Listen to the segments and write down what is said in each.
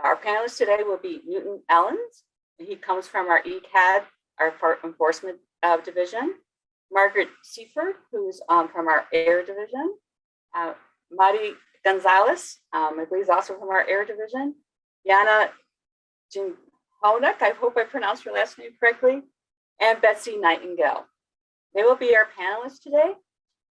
Our panelist today will be Newton Ellens. He comes from our ECAD, our enforcement division. Margaret Seifert, who's from our air division. Mari Gonzalez, I believe is also from our air division. Yana Jinhonek, I hope I pronounced your last name correctly. And Betsy Nightingale. They will be our panelists today.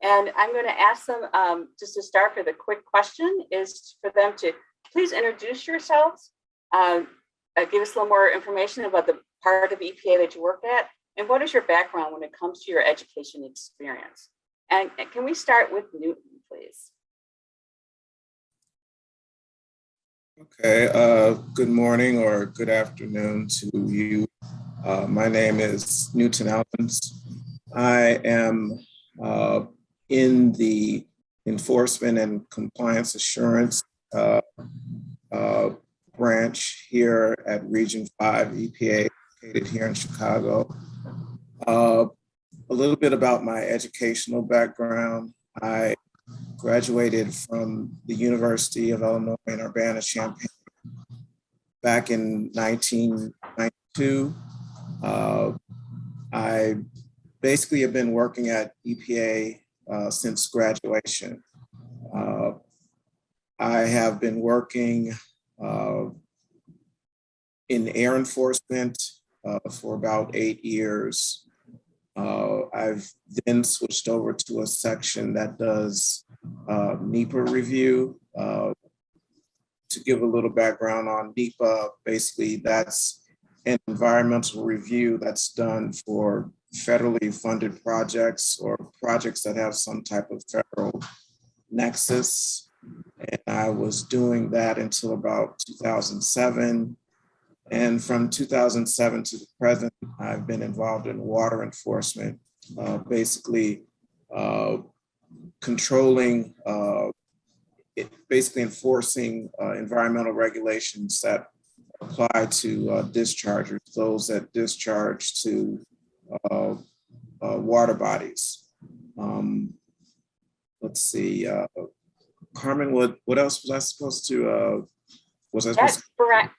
And I'm going to ask them, just to start with a quick question, is for them to please introduce yourselves, give us a little more information about the part of EPA that you work at, and what is your background when it comes to your education experience? And can we start with Newton, please? Okay, good morning or good afternoon to you. My name is Newton Ellens. I am in the enforcement and compliance assurance branch here at Region 5 EPA, located here in Chicago. A little bit about my educational background. I graduated from the University of Illinois in Urbana-Champaign back in 1992. I basically have been working at EPA since graduation. I have been working in air enforcement for about 8 years. I've then switched over to a section that does NEPA review. To give a little background on NEPA, basically that's an environmental review that's done for federally funded projects or projects that have some type of federal nexus. And I was doing that until about 2007. And from 2007 to the present, I've been involved in water enforcement, basically controlling, basically enforcing environmental regulations that apply to dischargers, those that discharge to water bodies. Let's see, Carmen, what else was I supposed to? That's correct.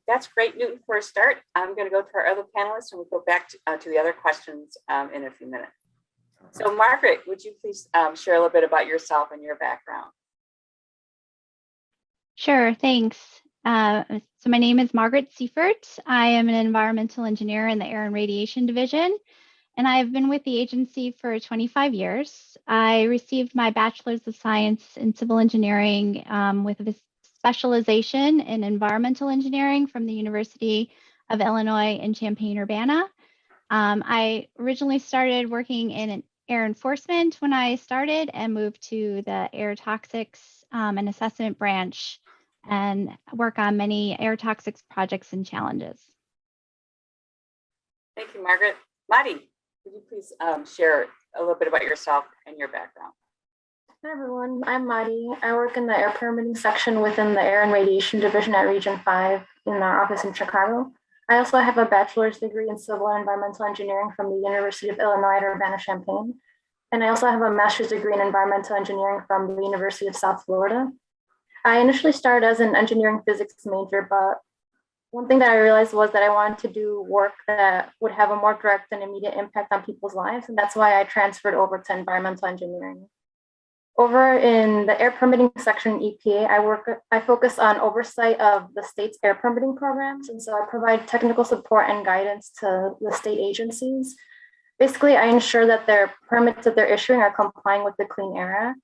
That's great, Newton, for a start. I'm going to go to our other panelists and we'll go back to the other questions in a few minutes. So Margaret, would you please share a little bit about yourself and your background? Sure, thanks. So my name is Margaret Seifert. I am an environmental engineer in the Air and Radiation Division, and I've been with the agency for 25 years. I received my Bachelor's of Science in Civil Engineering with a specialization in environmental engineering from the University of Illinois in Champaign-Urbana. I originally started working in air enforcement when I started and moved to the air toxics and assessment branch and work on many air toxics projects and challenges. Thank you, Margaret. Mari, could you please share a little bit about yourself and your background? Hi everyone, I'm Mari. I work in the air permitting section within the Air and Radiation Division at Region 5 in our office in Chicago. I also have a bachelor's degree in civil and environmental engineering from the University of Illinois at Urbana-Champaign. And I also have a master's degree in environmental engineering from the University of South Florida. I initially started as an engineering physics major, but one thing that I realized was that I wanted to do work that would have a more direct and immediate impact on people's lives. And that's why I transferred over to environmental engineering. Over in the air permitting section EPA, I focus on oversight of the state's air permitting programs. And so I provide technical support and guidance to the state agencies. Basically, I ensure that their permits that they're issuing are complying with the Clean Air Act.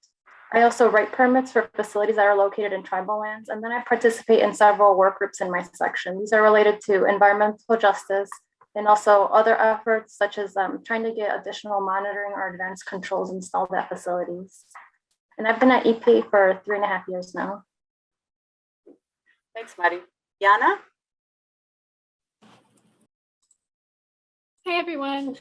I also write permits for facilities that are located in tribal lands, and then I participate in several work groups in my section. These are related to environmental justice and also other efforts such as trying to get additional monitoring or advanced controls installed at facilities. And I've been at EPA for 3.5 years now. Thanks, Mari. Yana? Hi, everyone.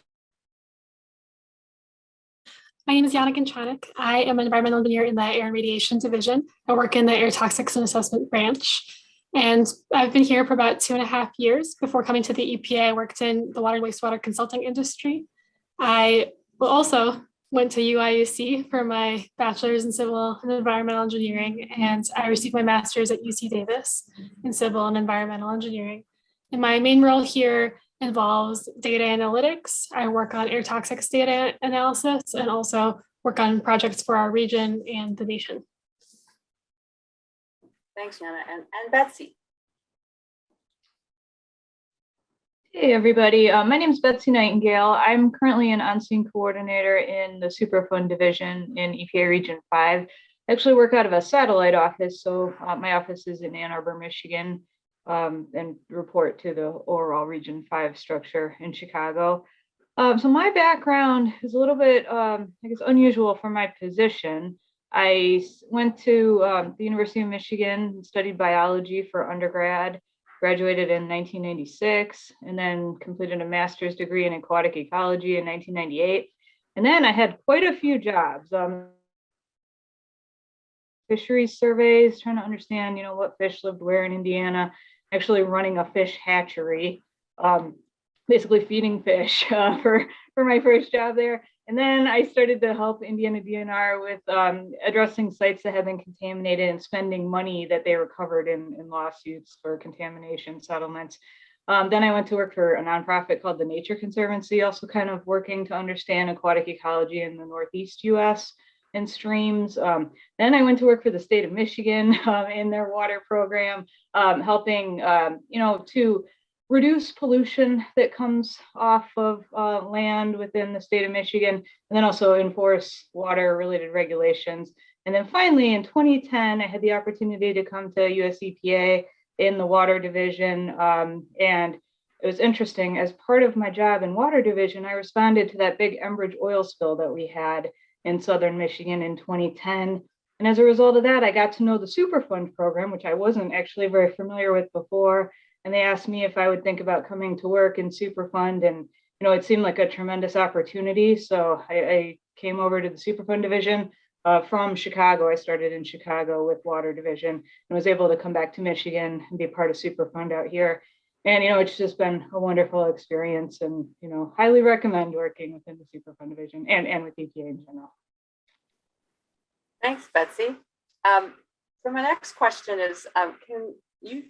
My name is Yana Gonchanek. I am an environmental engineer in the Air and Radiation Division. I work in the Air Toxics and Assessment branch. And I've been here for about 2.5 years. Before coming to the EPA, I worked in the water and wastewater consulting industry. I will also went to UIUC for my bachelor's in civil and environmental engineering, and I received my master's at UC Davis in civil and environmental engineering. And my main role here involves data analytics. I work on air toxics data analysis and also work on projects for our region and the nation. Thanks, Jana. And Betsy. Hey, everybody. My name is Betsy Nightingale. I'm currently an on-scene coordinator in the Superfund division in EPA Region 5. I actually work out of a satellite office. So my office is in Ann Arbor, Michigan, and report to the overall Region 5 structure in Chicago. So my background is a little bit, I guess, unusual for my position. I went to the University of Michigan and studied biology for undergrad. Graduated in 1996 and then completed a master's degree in aquatic ecology in 1998. And then I had quite a few jobs. Fisheries surveys, trying to understand, what fish lived where in Indiana, actually running a fish hatchery, basically feeding fish for my first job there. And then I started to help Indiana DNR with addressing sites that have been contaminated and spending money that they recovered in lawsuits for contamination settlements. Then I went to work for a nonprofit called the Nature Conservancy, also kind of working to understand aquatic ecology in the Northeast US and streams. Then I went to work for the state of Michigan in their water program, helping, to reduce pollution that comes off of land within the state of Michigan, and then also enforce water related regulations. And then finally in 2010, I had the opportunity to come to US EPA in the water division. And it was interesting, as part of my job in water division, I responded to that big Enbridge oil spill that we had in Southern Michigan in 2010. And as a result of that, I got to know the Superfund program, which I wasn't actually very familiar with before. And they asked me if I would think about coming to work in Superfund, and it seemed like a tremendous opportunity. So I came over to the Superfund division from Chicago. I started in Chicago with Water Division and was able to come back to Michigan and be part of Superfund out here. And it's just been a wonderful experience, and highly recommend working within the Superfund division and with EPA in general. Thanks, Betsy. So my next question is, can you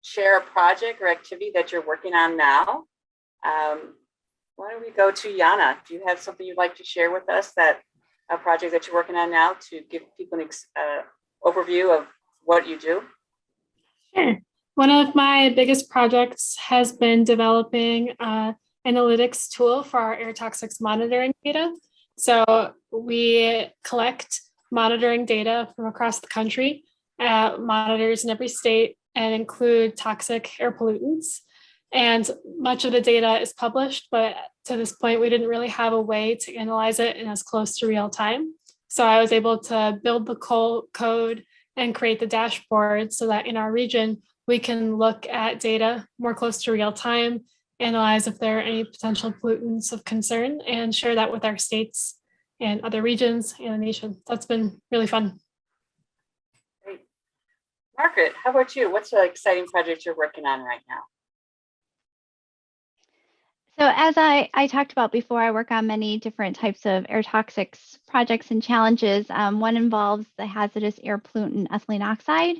share a project or activity that you're working on now? Why don't we go to Jana? Do you have something you'd like to share with us, that a project that you're working on now, to give people an overview of what you do? Sure. One of my biggest projects has been developing an analytics tool for our air toxics monitoring data. So we collect monitoring data from across the country, monitors in every state, and include toxic air pollutants. And much of the data is published, but to this point, we didn't really have a way to analyze it in as close to real time. So I was able to build the code and create the dashboard so that in our region, we can look at data more close to real time, analyze if there are any potential pollutants of concern, and share that with our states and other regions and the nation. That's been really fun. Great. Margaret, how about you? What's the exciting project you're working on right now? So as I talked about before, I work on many different types of air toxics projects and challenges. One involves the hazardous air pollutant ethylene oxide.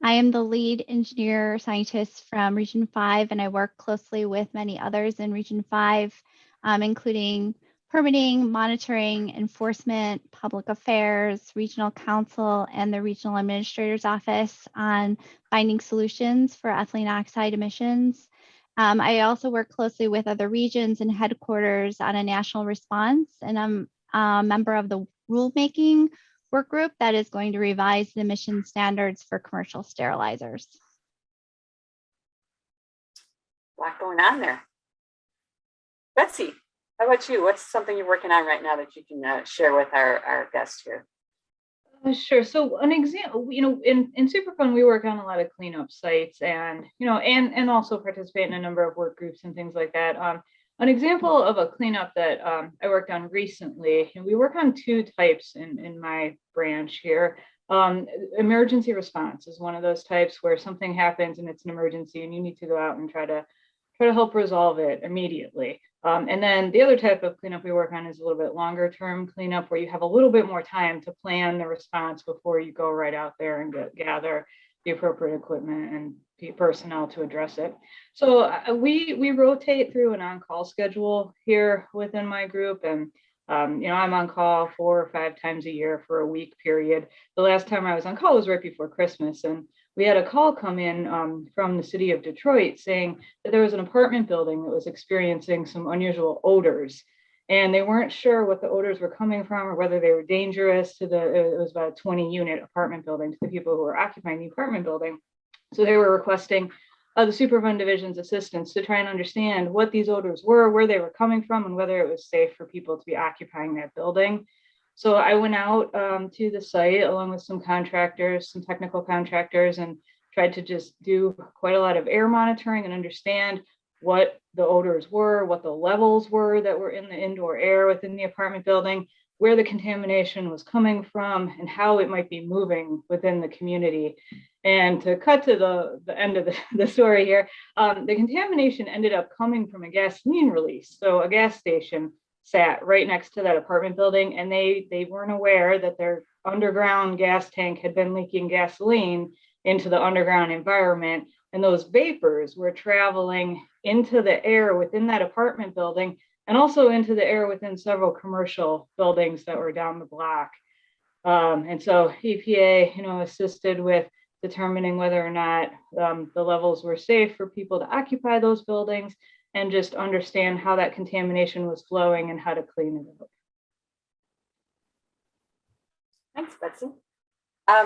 I am the lead engineer scientist from Region 5, and I work closely with many others in Region 5, including permitting, monitoring, enforcement, public affairs, regional council, and the regional administrator's office on finding solutions for ethylene oxide emissions. I also work closely with other regions and headquarters on a national response, and I'm a member of the rulemaking work group that is going to revise the emission standards for commercial sterilizers. A lot going on there. Betsy, how about you? What's something you're working on right now that you can share with our guests here? Sure. So an example, in Superfund, we work on a lot of cleanup sites, and and also participate in a number of work groups and things like that. An example of a cleanup that I worked on recently, and we work on two types in my branch here. Emergency response is one of those types where something happens and it's an emergency, and you need to go out and try try to help resolve it immediately. And then the other type of cleanup we work on is a little bit longer term cleanup where you have a little bit more time to plan the response before you go right out there and gather the appropriate equipment and personnel to address it. So we rotate through an on-call schedule here within my group, and I'm on call 4 or 5 times a year for a week period. The last time I was on call was right before Christmas, and we had a call come in from the city of Detroit saying that there was an apartment building that was experiencing some unusual odors, and they weren't sure what the odors were coming from or whether they were dangerous to it was about a 20-unit apartment building, to the people who were occupying the apartment building. So they were requesting the Superfund Division's assistance to try and understand what these odors were, where they were coming from, and whether it was safe for people to be occupying that building. So I went out to the site along with some contractors, some technical contractors, and tried to just do quite a lot of air monitoring and understand what the odors were, what the levels were that were in the indoor air within the apartment building, where the contamination was coming from, and how it might be moving within the community. And to cut to the end of the story here, the contamination ended up coming from a gasoline release. So a gas station sat right next to that apartment building, and they weren't aware that their underground gas tank had been leaking gasoline into the underground environment. And those vapors were traveling into the air within that apartment building and also into the air within several commercial buildings that were down the block. And so EPA, assisted with determining whether or not the levels were safe for people to occupy those buildings and just understand how that contamination was flowing and how to clean it up. Thanks, Betsy.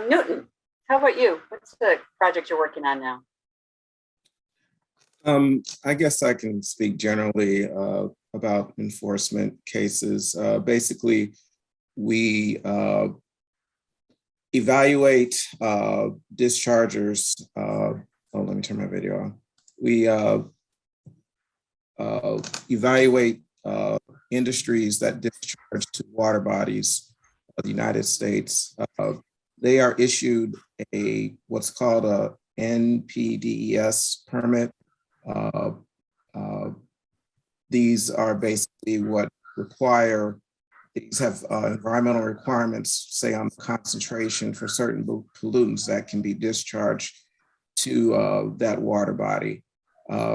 Newton, how about you? What's the project you're working on now? I guess I can speak generally about enforcement cases. Basically, we evaluate dischargers. Let me turn my video on. We evaluate industries that discharge to water bodies of the United States. They are issued what's called a NPDES permit. These are basically what require, these have environmental requirements, say on concentration for certain pollutants that can be discharged to that water body.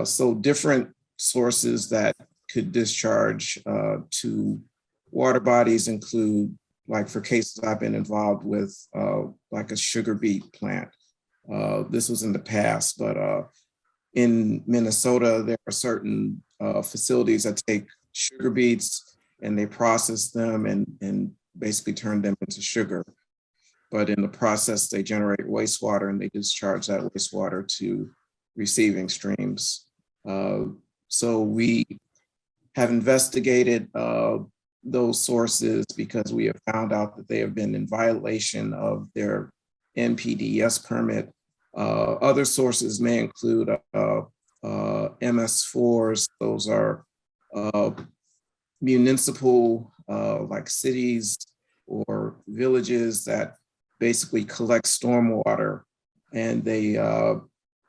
So different sources that could discharge to water bodies include, like for cases I've been involved with, like a sugar beet plant. This was in the past, but in Minnesota, there are certain facilities that take sugar beets and they process them and basically turn them into sugar. But in the process, they generate wastewater and they discharge that wastewater to receiving streams. So we have investigated those sources because we have found out that they have been in violation of their NPDES permit. Other sources may include MS4s. Those are municipal, like cities or villages that basically collect stormwater, and they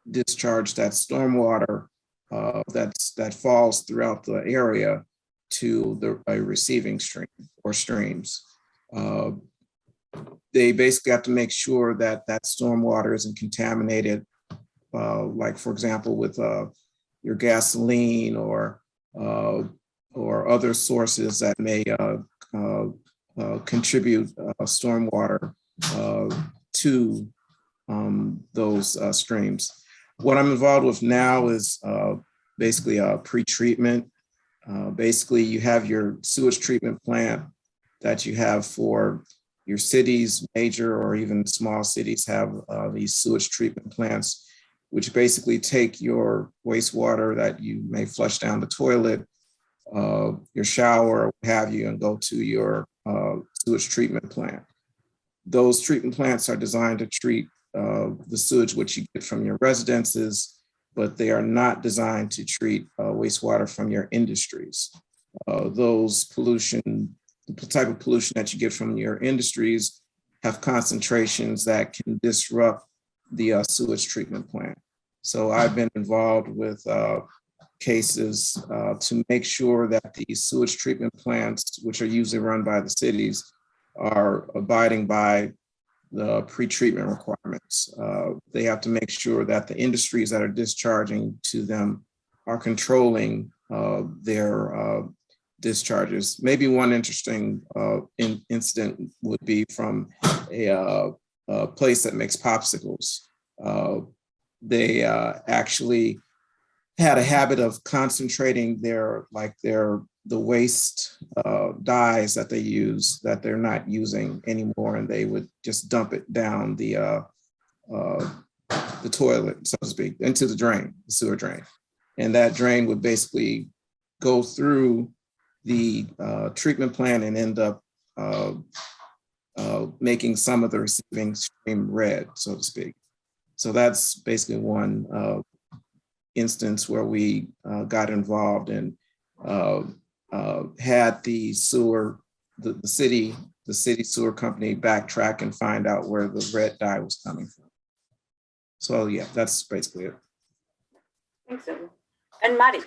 discharge that stormwater that falls throughout the area to a receiving stream or streams. They basically have to make sure that that stormwater isn't contaminated, like for example, with your gasoline or other sources that may contribute stormwater to those streams. What I'm involved with now is basically a pre-treatment. Basically, you have your sewage treatment plant that you have for your cities, major or even small cities have these sewage treatment plants, which basically take your wastewater that you may flush down the toilet, your shower, what have you, and go to your sewage treatment plant. Those treatment plants are designed to treat the sewage which you get from your residences, but they are not designed to treat wastewater from your industries. Those pollution, the type of pollution that you get from your industries have concentrations that can disrupt the sewage treatment plant. So I've been involved with cases to make sure that the sewage treatment plants, which are usually run by the cities, are abiding by the pre-treatment requirements. They have to make sure that the industries that are discharging to them are controlling their discharges. Maybe one interesting incident would be from a place that makes popsicles. They actually had a habit of concentrating the waste dyes that they use that they're not using anymore, and they would just dump it down the toilet, so to speak, into the drain, the sewer drain. And that drain would basically go through the treatment plant and end up making some of the receiving stream red, so to speak. So that's basically one instance where we got involved and had the city sewer company backtrack and find out where the red dye was coming from. So yeah, that's basically it. Thanks, Newton. And Mari.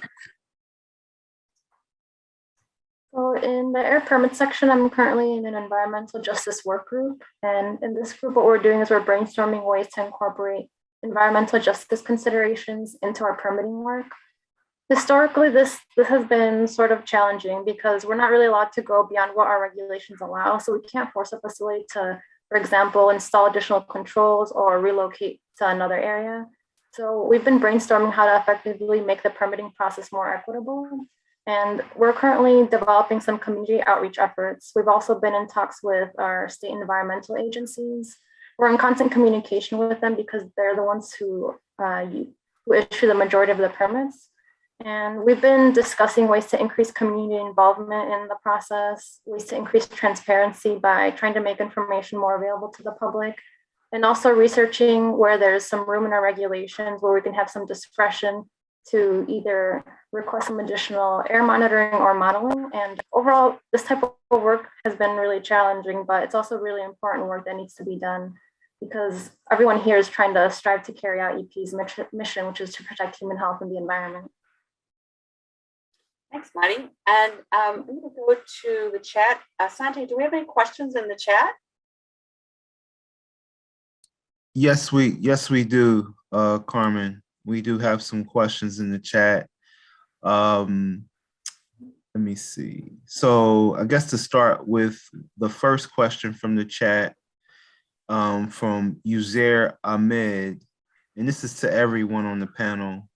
So in the air permit section, I'm currently in an environmental justice work group. And in this group, what we're doing is we're brainstorming ways to incorporate environmental justice considerations into our permitting work. Historically, this has been sort of challenging because we're not really allowed to go beyond what our regulations allow. So we can't force a facility to, for example, install additional controls or relocate to another area. So we've been brainstorming how to effectively make the permitting process more equitable. And we're currently developing some community outreach efforts. We've also been in talks with our state environmental agencies. We're in constant communication with them because they're the ones who issue the majority of the permits. And we've been discussing ways to increase community involvement in the process, ways to increase transparency by trying to make information more available to the public, and also researching where there's some room in our regulations where we can have some discretion to either request some additional air monitoring or modeling. And overall, this type of work has been really challenging, but it's also really important work that needs to be done because everyone here is trying to strive to carry out EP's mission, which is to protect human health and the environment. Thanks, Mari. And I'm going to go to the chat. Sanjay, do we have any questions in the chat? Yes, we do, Carmen. We do have some questions in the chat. Let me see. So I guess to start with the first question from the chat from Uzair Ahmed, and this is to everyone on the panel,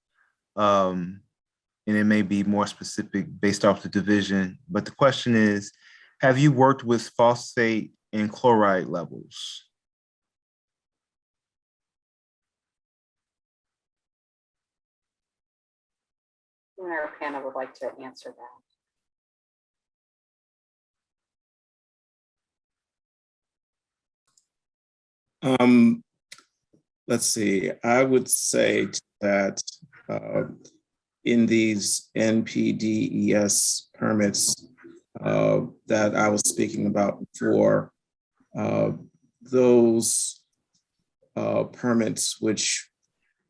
and it may be more specific based off the division, but the question is, have you worked with phosphate and chloride levels? Our panel would like to answer that. Let's see. I would say that in these NPDES permits that I was speaking about before, those permits which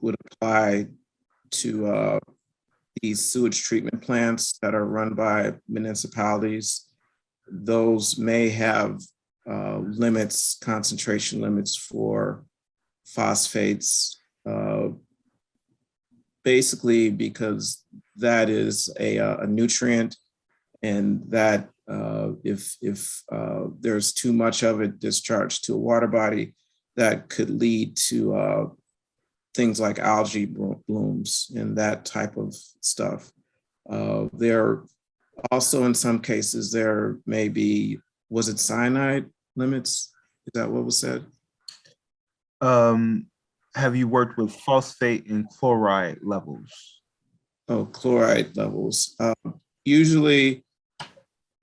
would apply to these sewage treatment plants that are run by municipalities, those may have limits, concentration limits for phosphates, basically because that is a nutrient, and that if there's too much of it discharged to a water body, that could lead to things like algae blooms and that type of stuff. There also, in some cases, there may be, was it cyanide limits? Is that what was said? Have you worked with phosphate and chloride levels? Oh, chloride levels. Usually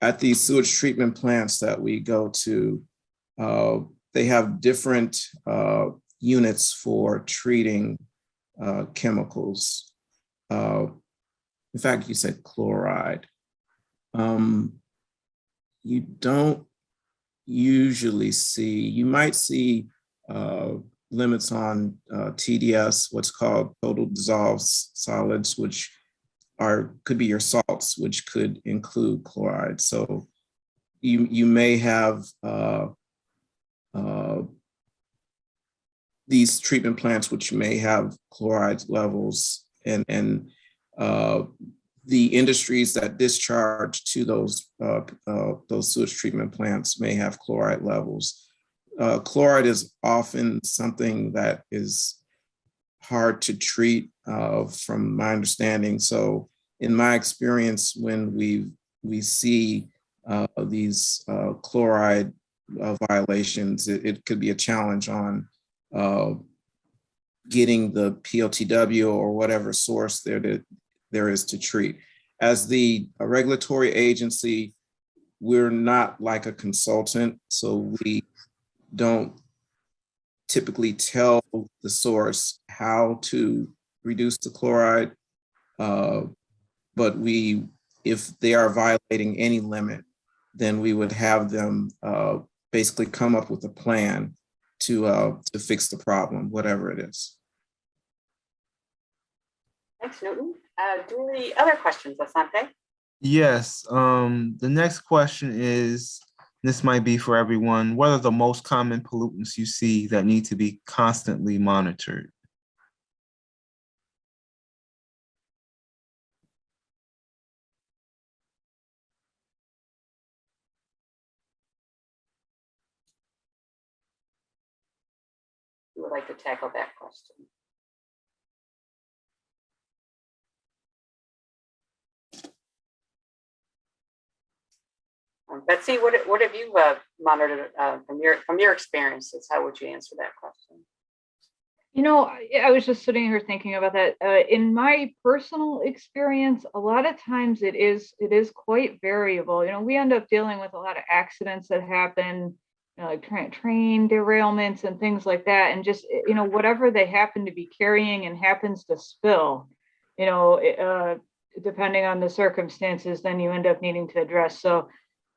at these sewage treatment plants that we go to, they have different units for treating chemicals. In fact, you said chloride. You don't usually see, you might see limits on TDS, what's called total dissolved solids, which could be your salts, which could include chloride. So you may have these treatment plants which may have chloride levels, and the industries that discharge to those sewage treatment plants may have chloride levels. Chloride is often something that is hard to treat, from my understanding. So in my experience, when we see these chloride violations, it could be a challenge on getting the POTW or whatever source there is to treat. As the regulatory agency, we're not like a consultant, so we don't typically tell the source how to reduce the chloride, but if they are violating any limit, then we would have them basically come up with a plan to fix the problem, whatever it is. Thanks, Newton. Do we other questions, Asante? Yes, the next question is, this might be for everyone, what are the most common pollutants you see that need to be constantly monitored? Who would like to tackle that question? Betsy, what have you monitored from your experiences? How would you answer that question? You know, I was just sitting here thinking about that. In my personal experience, a lot of times it is quite variable. You know, we end up dealing with a lot of accidents that happen, you know, like train derailments and things like that. And just, you know, whatever they happen to be carrying and happens to spill, you know, depending on the circumstances, then you end up needing to address. So,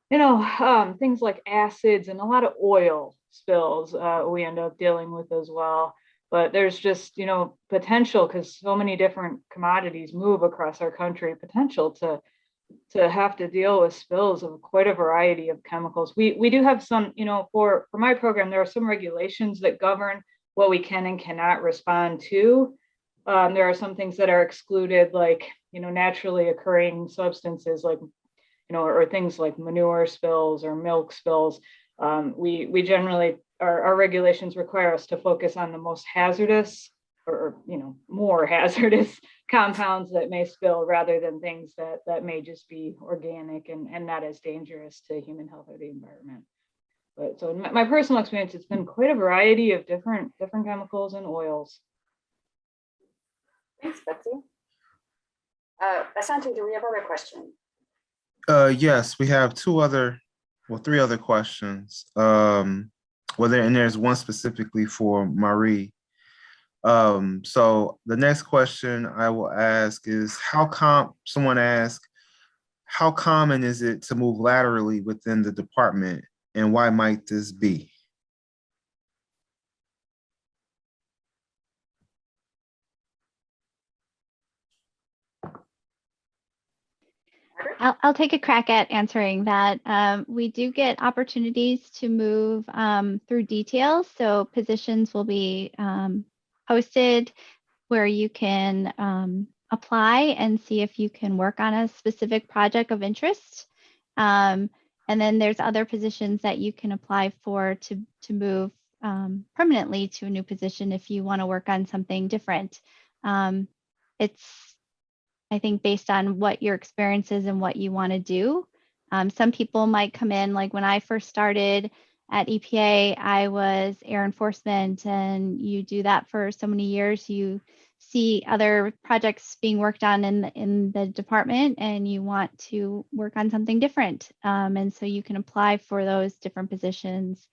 you know, things like acids and a lot of oil spills we end up dealing with as well. But there's just, you know, potential, because so many different commodities move across our country, potential to have to deal with spills of quite a variety of chemicals. We do have some, you know, for my program, there are some regulations that govern what we can and cannot respond to. There are some things that are excluded, like, you know, naturally occurring substances, like, you know, or things like manure spills or milk spills. We generally, our regulations require us to focus on the most hazardous, or, you know, more hazardous compounds that may spill, rather than things that may just be organic and not as dangerous to human health or the environment. But so in my personal experience, it's been quite a variety of different chemicals and oils. Thanks, Betsy. Asante, do we have other questions? Yes, we have three other questions. And there's one specifically for Marie. So the next question I will ask is, someone asked, how common is it to move laterally within the department, and why might this be? I'll take a crack at answering that. We do get opportunities to move through details. So positions will be posted where you can apply and see if you can work on a specific project of interest. And then there's other positions that you can apply for to move permanently to a new position if you want to work on something different. It's, I think, based on what your experience is and what you want to do. Some people might come in, like when I first started at EPA, I was air enforcement, and you do that for so many years. You see other projects being worked on in the department, and you want to work on something different. And so you can apply for those different positions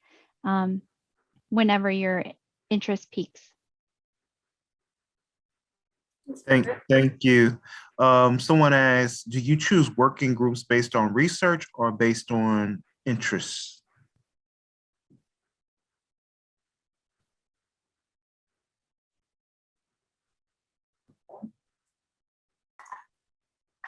whenever your interest peaks. Thank you. Someone asked, do you choose working groups based on research or based on interests?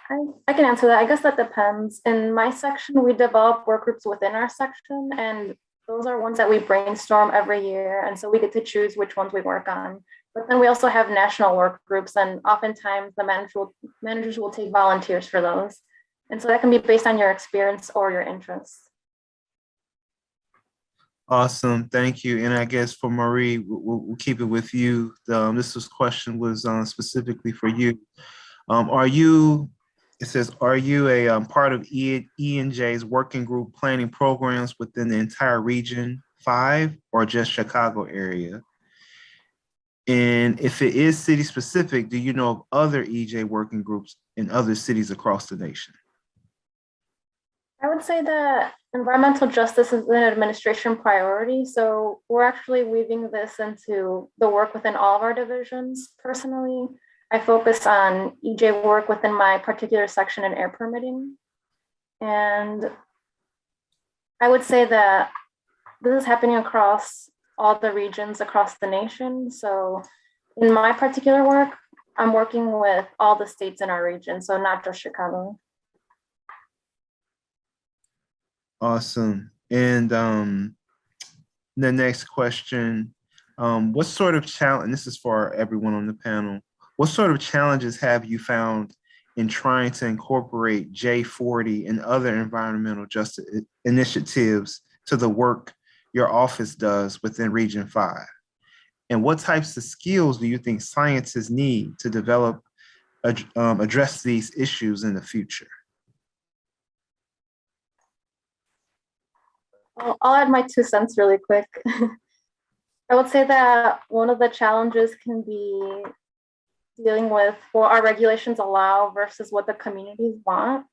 I can answer that. I guess that depends. In my section, we develop work groups within our section, and those are ones that we brainstorm every year. And so we get to choose which ones we work on. But then we also have national work groups, and oftentimes the managers will take volunteers for those. And so that can be based on your experience or your interests. Awesome, thank you. And I guess for Marie, we'll keep it with you. Question was specifically for you. Are you, it says, are you a part of E&J's working group planning programs within the entire Region 5 or just Chicago area? And if it is city specific, do you know of other EJ working groups in other cities across the nation? I would say that environmental justice is an administration priority. So we're actually weaving this into the work within all of our divisions. Personally, I focus on EJ work within my particular section in air permitting. And I would say that this is happening across all the regions across the nation. So in my particular work, I'm working with all the states in our region, so not just Chicago. Awesome. And the next question, what sort of challenge, and this is for everyone on the panel, what sort of challenges have you found in trying to incorporate J40 and other environmental justice initiatives to the work your office does within Region 5? And what types of skills do you think scientists need to develop, address these issues in the future? I'll add my 2 cents really quick. I would say that one of the challenges can be dealing with what our regulations allow versus what the communities want.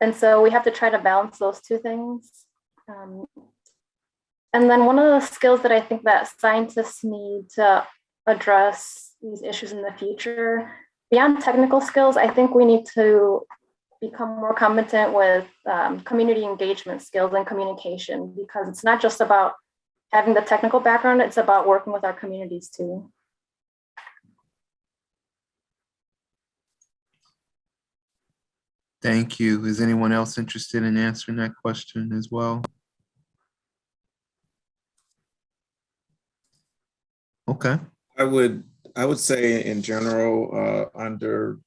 And so we have to try to balance those 2 things. And then one of the skills that I think that scientists need to address these issues in the future, beyond technical skills, I think we need to become more competent with community engagement skills and communication, because it's not just about having the technical background, it's about working with our communities too. Thank you. Is anyone else interested in answering that question as well? Okay. I would say in general, under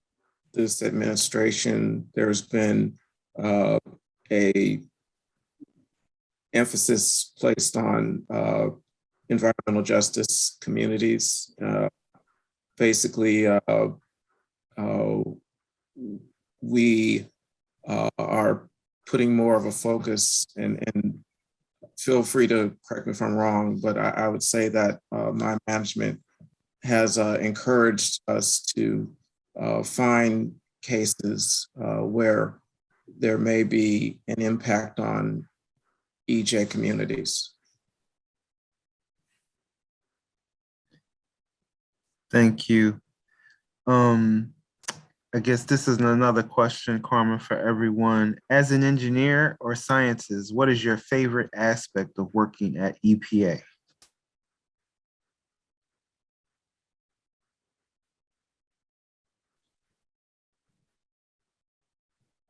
this administration, there's been a emphasis placed on environmental justice communities. Basically, we are putting more of a focus, and feel free to correct me if I'm wrong, but I would say that my management has encouraged us to find cases where there may be an impact on EJ communities. Thank you. I guess this is another question, Carmen, for everyone. As an engineer or scientist, what is your favorite aspect of working at EPA?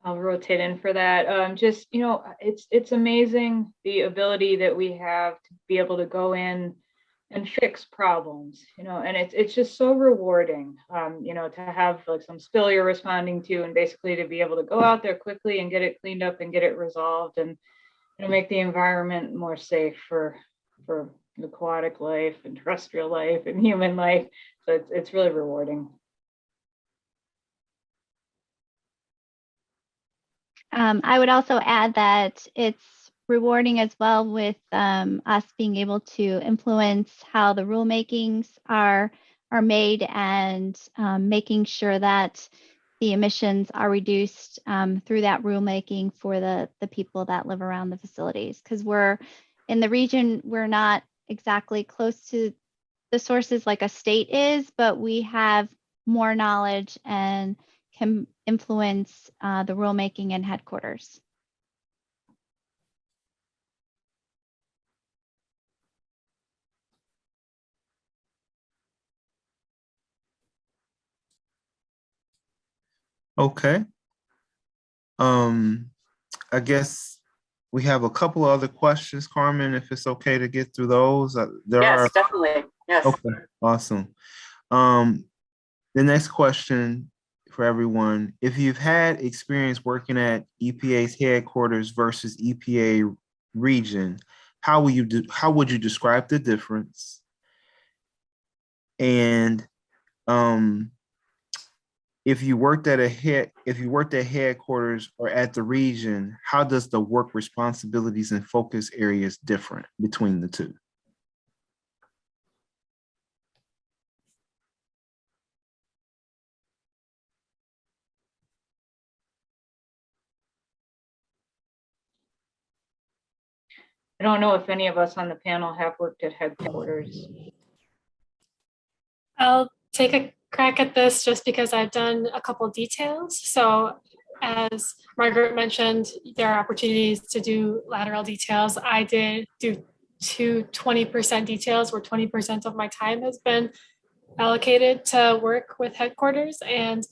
I'll rotate in for that. Just, it's amazing the ability that we have to be able to go in and fix problems, and it's just so rewarding, to have like some spill you're responding to, and basically to be able to go out there quickly and get it cleaned up and get it resolved, and make the environment more safe for aquatic life and terrestrial life and human life. So it's really rewarding. I would also add that it's rewarding as well with us being able to influence how the rulemakings are made, and making sure that the emissions are reduced through that rulemaking for the people that live around the facilities. Because we're in the region, we're not exactly close to the sources like a state is, but we have more knowledge and can influence the rulemaking and headquarters. Okay. I guess we have a couple of other questions, Carmen, if it's okay to get through those. There are, Yes, definitely. Yes. okay, awesome. The next question for everyone, if you've had experience working at EPA's headquarters versus EPA region, how would you describe the difference? And if you worked at headquarters or at the region, how does the work responsibilities and focus areas different between the two? I don't know if any of us on the panel have worked at headquarters. I'll take a crack at this just because I've done a couple details. So as Margaret mentioned, there are opportunities to do lateral details. I did do 20% details where 20% of my time has been allocated to work with headquarters. And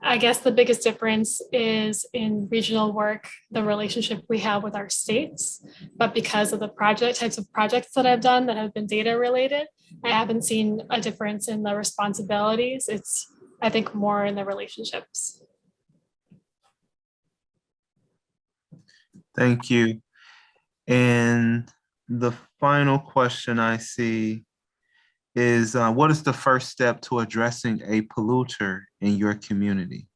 I guess the biggest difference is in regional work, the relationship we have with our states. But because of the types of projects that I've done that have been data related, I haven't seen a difference in the responsibilities. It's, I think, more in the relationships. Thank you. And the final question I see is, what is the first step to addressing a polluter in your community?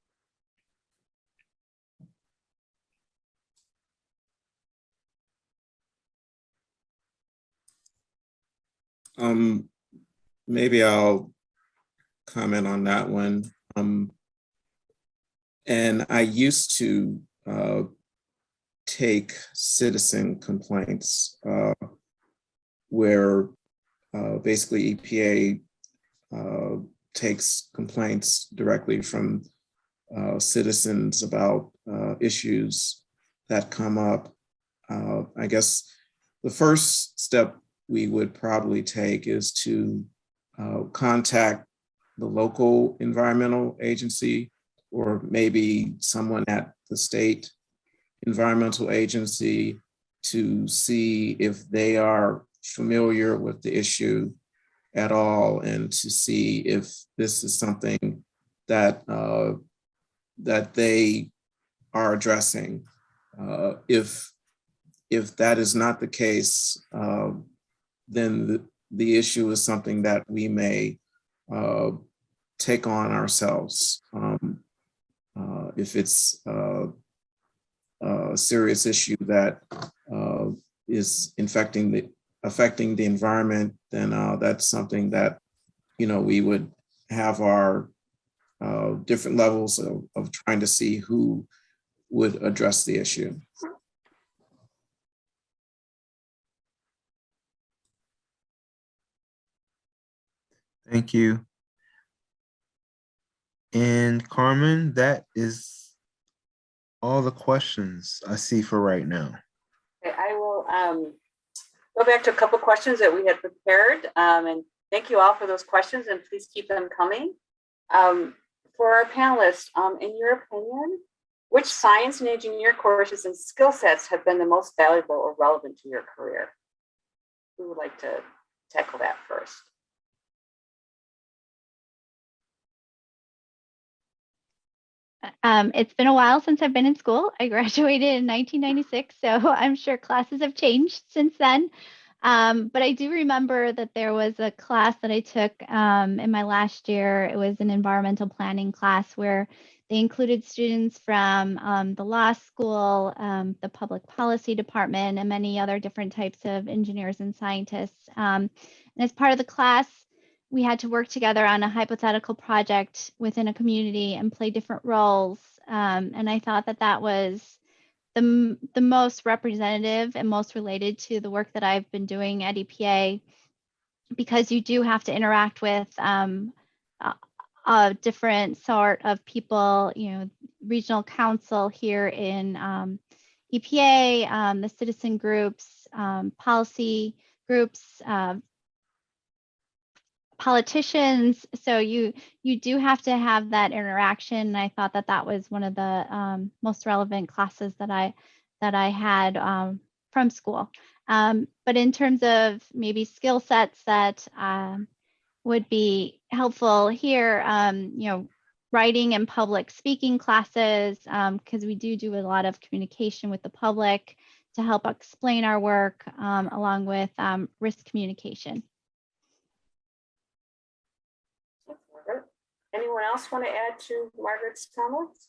Maybe I'll comment on that one. And I used to take citizen complaints where basically EPA takes complaints directly from citizens about issues that come up. I guess the first step we would probably take is to contact the local environmental agency, or maybe someone at the state environmental agency, to see if they are familiar with the issue at all, and to see if this is something that that they are addressing. If that is not the case, then the issue is something that we may take on ourselves. If it's a serious issue that is affecting the environment, then that's something that, you know, we would have our different levels of trying to see who would address the issue. Thank you. And Carmen, that is all the questions I see for right now. Okay, I will go back to a couple questions that we had prepared, and thank you all for those questions, and please keep them coming. For our panelists, in your opinion, which science and engineer courses and skill sets have been the most valuable or relevant to your career? Who would like to tackle that first? It's been a while since I've been in school. I graduated in 1996, so I'm sure classes have changed since then. But I do remember that there was a class that I took in my last year. It was an environmental planning class where they included students from the law school, the public policy department, and many other different types of engineers and scientists. And as part of the class, we had to work together on a hypothetical project within a community and play different roles. And I thought that that was the most representative and most related to the work that I've been doing at EPA, because you do have to interact with a different sort of people, you know, regional council here in EPA, the citizen groups, policy groups, politicians. So you do have to have that interaction. And I thought that that was one of the most relevant classes that I had from school. But in terms of maybe skill sets that would be helpful here, you know, writing and public speaking classes, because we do a lot of communication with the public to help explain our work, along with risk communication. Margaret. Anyone else want to add to Margaret's comments?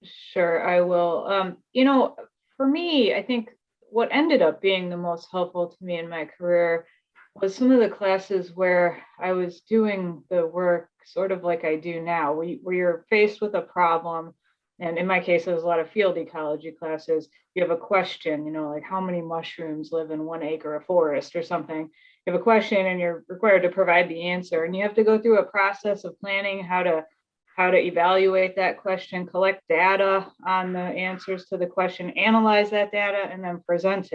Sure, I will. You know, for me, I think what ended up being the most helpful to me in my career was some of the classes where I was doing the work sort of like I do now, where you're faced with a problem. And in my case, there's a lot of field ecology classes. You have a question, you know, like how many mushrooms live in 1 acre of forest or something. You have a question and you're required to provide the answer. And you have to go through a process of planning how to evaluate that question, collect data on the answers to the question, analyze that data, and then present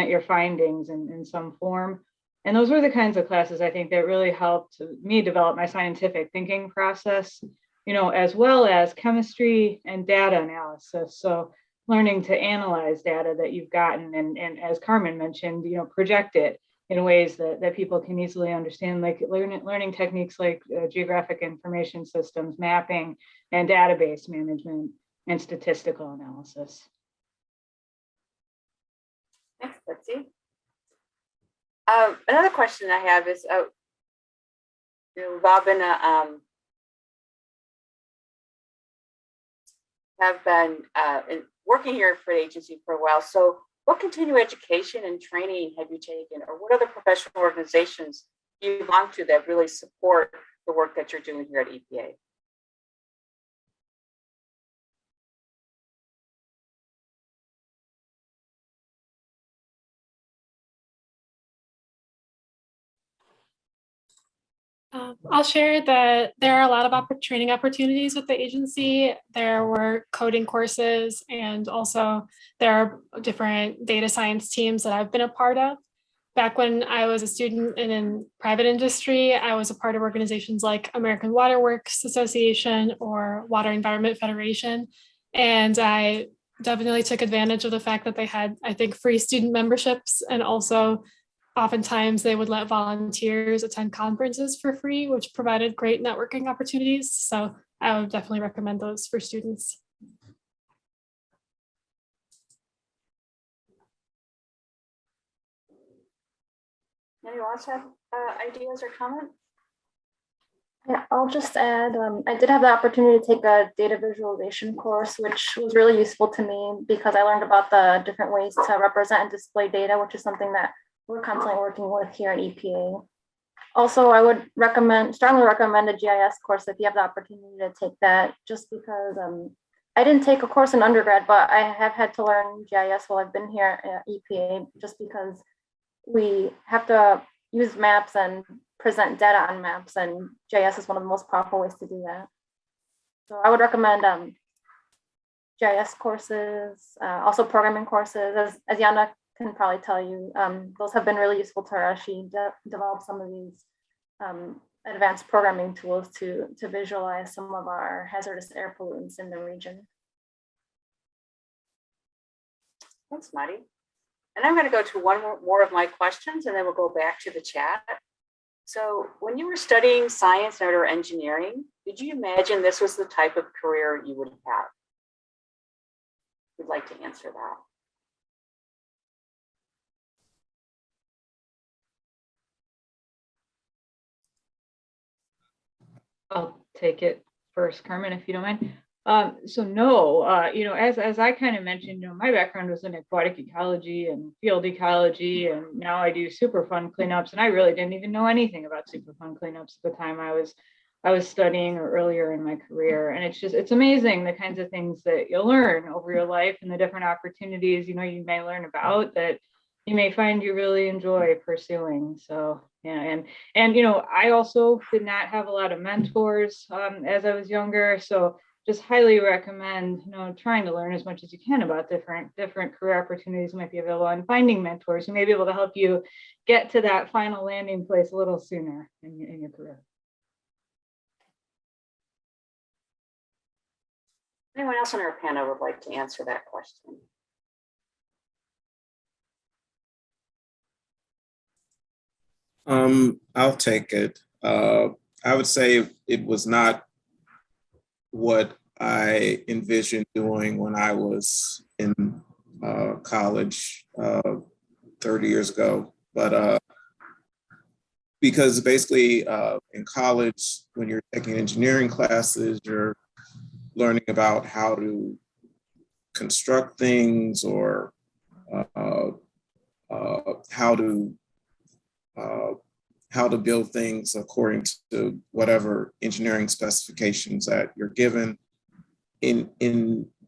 your findings in some form. And those were the kinds of classes I think that really helped me develop my scientific thinking process, you know, as well as chemistry and data analysis. So learning to analyze data that you've gotten and as Carmen mentioned, you know, project it in ways that people can easily understand, like learning techniques like geographic information systems, mapping, and database management and statistical analysis. Thanks, Betsy. Another question I have is, you know, we've all been have been working here for the agency for a while. So what continuing education and training have you taken, or what other professional organizations do you belong to that really support the work that you're doing here at EPA? I'll share that there are a lot of training opportunities with the agency. There were coding courses, and also there are different data science teams that I've been a part of. Back when I was a student in private industry, I was a part of organizations like American Water Works Association or Water Environment Federation. And I definitely took advantage of the fact that they had, I think, free student memberships, and also oftentimes they would let volunteers attend conferences for free, which provided great networking opportunities. So I would definitely recommend those for students. Anyone else have ideas or comments? Yeah, I'll just add, I did have the opportunity to take a data visualization course, which was really useful to me because I learned about the different ways to represent and display data, which is something that we're constantly working with here at EPA. Also, I would strongly recommend a GIS course if you have the opportunity to take that, just because I didn't take a course in undergrad, but I have had to learn GIS while I've been here at EPA, just because we have to use maps and present data on maps, and GIS is one of the most powerful ways to do that. So I would recommend GIS courses, also programming courses. As Yana can probably tell you, those have been really useful to her. She developed some of these advanced programming tools to visualize some of our hazardous air pollutants in the region. Thanks, Marty. And I'm going to go to one more of my questions, and then we'll go back to the chat. So when you were studying science or engineering, did you imagine this was the type of career you would have? Would like to answer that. I'll take it first, Carmen, if you don't mind. So no, you know, as I kind of mentioned, you know, my background was in aquatic ecology and field ecology, and now I do Superfund cleanups, and I really didn't even know anything about Superfund cleanups at the time I was studying or earlier in my career. And it's amazing the kinds of things that you'll learn over your life and the different opportunities, you know, you may learn about that you may find you really enjoy pursuing. So yeah, and you know, I also did not have a lot of mentors as I was younger. So just highly recommend, trying to learn as much as you can about different career opportunities that might be available and finding mentors who may be able to help you get to that final landing place a little sooner in your career. Anyone else on our panel would like to answer that question? I'll take it. I would say it was not what I envisioned doing when I was in college 30 years ago. But because basically in college, when you're taking engineering classes, you're learning about how to construct things or how to build things according to whatever engineering specifications that you're given. In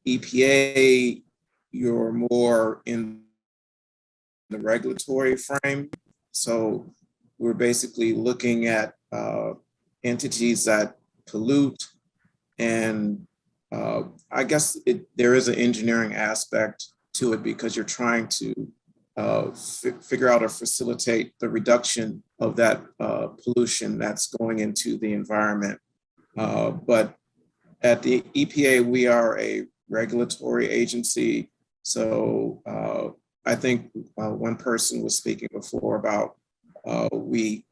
EPA, you're more in the regulatory frame. So we're basically looking at entities that pollute, and I guess there is an engineering aspect to it because you're trying to figure out or facilitate the reduction of that pollution that's going into the environment. But at the EPA, we are a regulatory agency. So I think one person was speaking before about we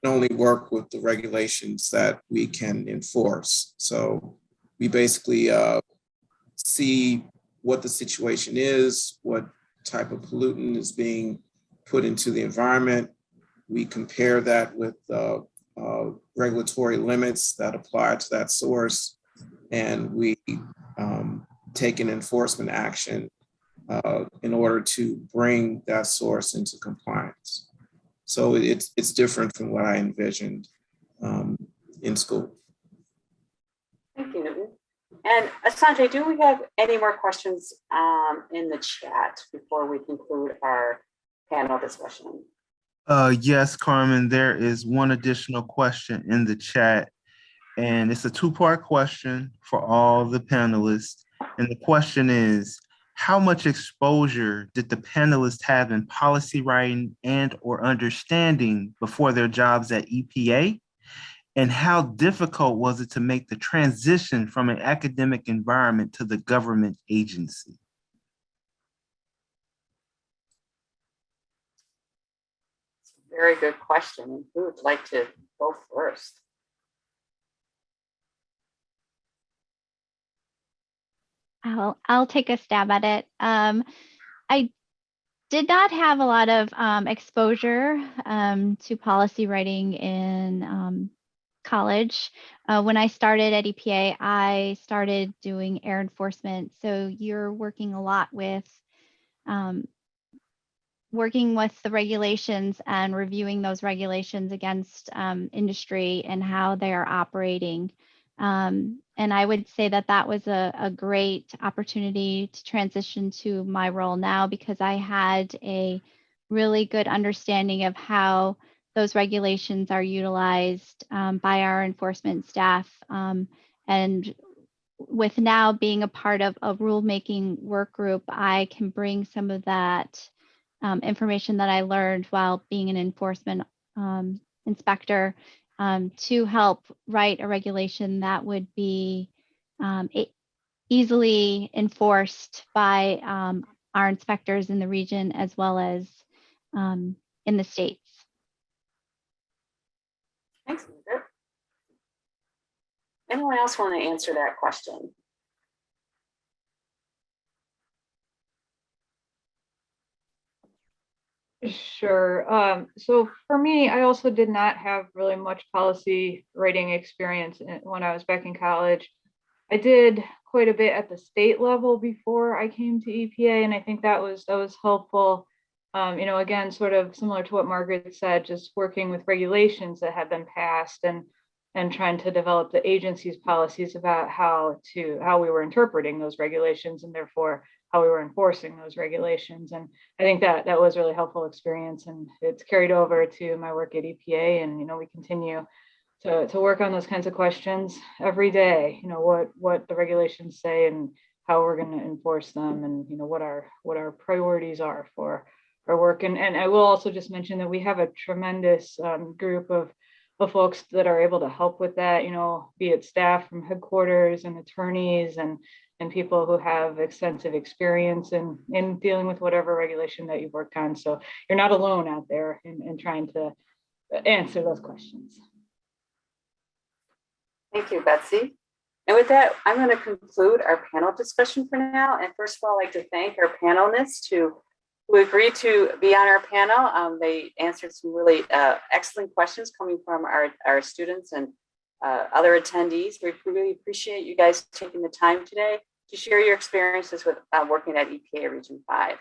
only work with the regulations that we can enforce. So we basically see what the situation is, what type of pollutant is being put into the environment. We compare that with regulatory limits that apply to that source, and we take an enforcement action in order to bring that source into compliance. So it's different from what I envisioned in school. Thank you, Newton. And Sanjay, do we have any more questions in the chat before we conclude our panel discussion? Yes, Carmen, there is one additional question in the chat, and it's a two-part question for all the panelists. And the question is, how much exposure did the panelists have in policy writing and or understanding before their jobs at EPA? And how difficult was it to make the transition from an academic environment to the government agency? Very good question. Who would like to go first? I'll take a stab at it. I did not have a lot of exposure to policy writing in college. When I started at EPA, I started doing air enforcement. So you're working a lot with the regulations and reviewing those regulations against industry and how they are operating. And I would say that that was a great opportunity to transition to my role now, because I had a really good understanding of how those regulations are utilized by our enforcement staff. And with now being a part of a rulemaking work group, I can bring some of that information that I learned while being an enforcement inspector to help write a regulation that would be easily enforced by our inspectors in the region as well as in the states. Thanks, Margaret. Anyone else want to answer that question? Sure. So for me, I also did not have really much policy writing experience when I was back in college. I did quite a bit at the state level before I came to EPA, and I think that was helpful. Again, sort of similar to what Margaret said, just working with regulations that had been passed and trying to develop the agency's policies about how we were interpreting those regulations and therefore how we were enforcing those regulations. And I think that was a really helpful experience, and it's carried over to my work at EPA. And we continue to work on those kinds of questions every day. You know, what the regulations say and how we're going to enforce them, and you know what our priorities are for our work. And I will also just mention that we have a tremendous group of folks that are able to help with that, you know, be it staff from headquarters and attorneys and people who have extensive experience in dealing with whatever regulation that you've worked on. So you're not alone out there in trying to answer those questions. Thank you, Betsy. And with that, I'm going to conclude our panel discussion for now. And first of all, I'd like to thank our panelists who agreed to be on our panel. They answered some really excellent questions coming from our students and other attendees. We really appreciate you guys taking the time today to share your experiences with working at EPA Region 5.